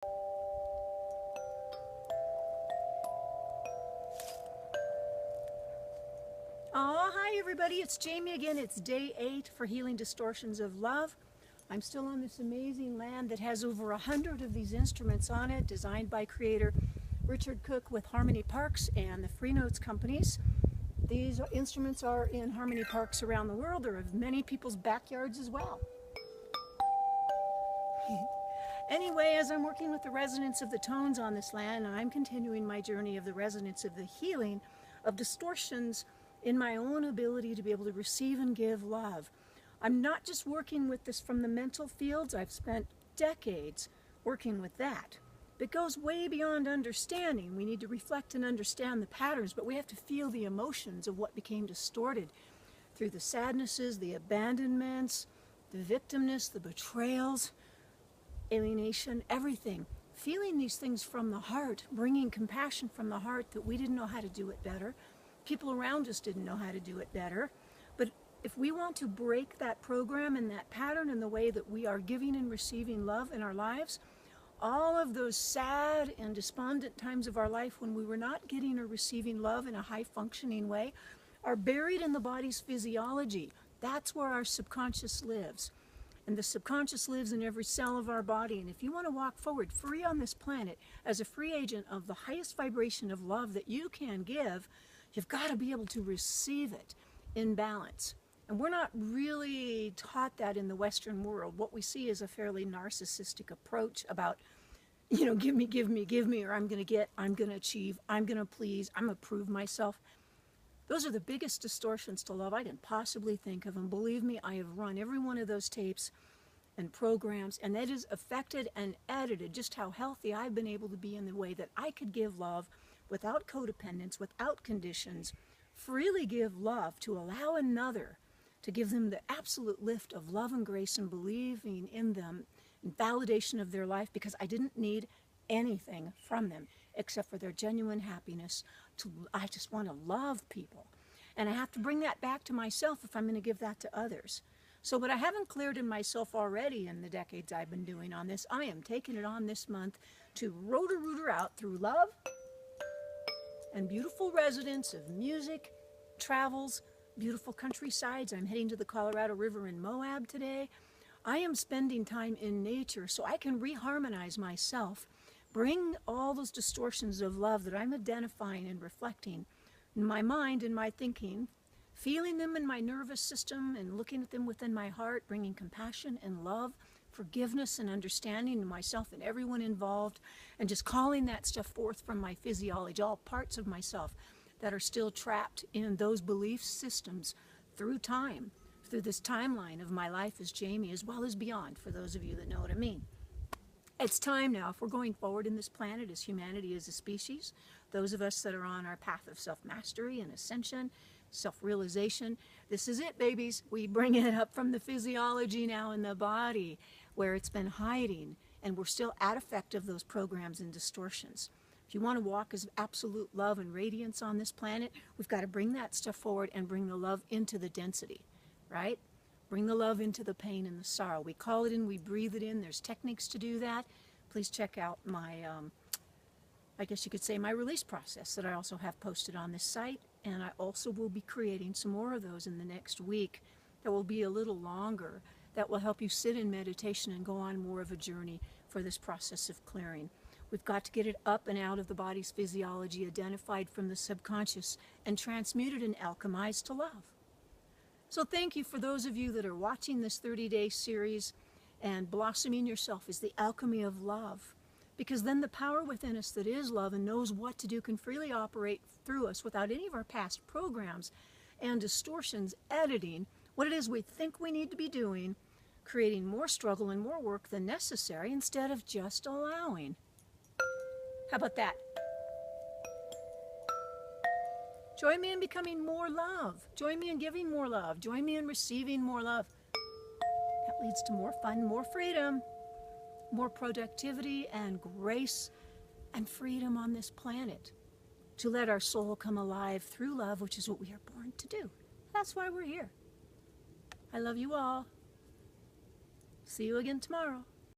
Oh, hi everybody, it's Jamie again. It's day 8 for Healing Distortions of Love. I'm still on this amazing land that has over 100 of these instruments on it, designed by creator Richard Cook with Harmony Parks and the Free Notes companies. These instruments are in Harmony Parks around the world. They're in many people's backyards as well. Anyway, as I'm working with the resonance of the tones on this land, I'm continuing my journey of the resonance of the healing of distortions in my own ability to be able to receive and give love. I'm not just working with this from the mental fields. I've spent decades working with that. It goes way beyond understanding. We need to reflect and understand the patterns, but we have to feel the emotions of what became distorted through the sadnesses, the abandonments, the victimness, the betrayals, alienation, everything. Feeling these things from the heart, bringing compassion from the heart that we didn't know how to do it better. People around us didn't know how to do it better. But if we want to break that program and that pattern in the way that we are giving and receiving love in our lives, all of those sad and despondent times of our life when we were not getting or receiving love in a high functioning way are buried in the body's physiology. That's where our subconscious lives. And the subconscious lives in every cell of our body. And if you want to walk forward free on this planet as a free agent of the highest vibration of love that you can give, you've got to be able to receive it in balance. And we're not really taught that in the Western world. What we see is a fairly narcissistic approach about, give me, or I'm going to get, I'm going to achieve, I'm going to please, I'm going to prove myself. Those are the biggest distortions to love I can possibly think of. And believe me, I have run every one of those tapes and programs, and that has affected and edited just how healthy I've been able to be in the way that I could give love without codependence, without conditions, freely give love to allow another to give them the absolute lift of love and grace and believing in them and validation of their life, because I didn't need anything from them except for their genuine happiness. I just want to love people. And I have to bring that back to myself if I'm going to give that to others. So what I haven't cleared in myself already in the decades I've been doing on this, I am taking it on this month to rotor out through love and beautiful residents of music, travels, beautiful countrysides. I'm heading to the Colorado River in Moab today. I am spending time in nature so I can reharmonize myself, bring all those distortions of love that I'm identifying and reflecting in my mind and my thinking, feeling them in my nervous system and looking at them within my heart, bringing compassion and love, forgiveness and understanding to myself and everyone involved, and just calling that stuff forth from my physiology, all parts of myself that are still trapped in those belief systems through time, through this timeline of my life as Jamie, as well as beyond, for those of you that know what I mean. It's time now, if we're going forward in this planet as humanity, as a species, those of us that are on our path of self-mastery and ascension, self-realization, this is it, babies. We bring it up from the physiology now in the body where it's been hiding, and we're still at effect of those programs and distortions. If you want to walk as absolute love and radiance on this planet, we've got to bring that stuff forward and bring the love into the density, right? Bring the love into the pain and the sorrow. We call it in, we breathe it in. There's techniques to do that. Please check out my, I guess you could say, my release process that I also have posted on this site. And I also will be creating some more of those in the next week that will be a little longer, that will help you sit in meditation and go on more of a journey for this process of clearing. We've got to get it up and out of the body's physiology, identified from the subconscious, and transmuted and alchemized to love. So thank you for those of you that are watching this 30-day series, and blossoming yourself is the alchemy of love. Because then the power within us that is love and knows what to do can freely operate through us without any of our past programs and distortions editing what it is we think we need to be doing, creating more struggle and more work than necessary instead of just allowing. How about that? Join me in becoming more love. Join me in giving more love. Join me in receiving more love. That leads to more fun, more freedom, more productivity and grace and freedom on this planet, to let our soul come alive through love, which is what we are born to do. That's why we're here. I love you all. See you again tomorrow.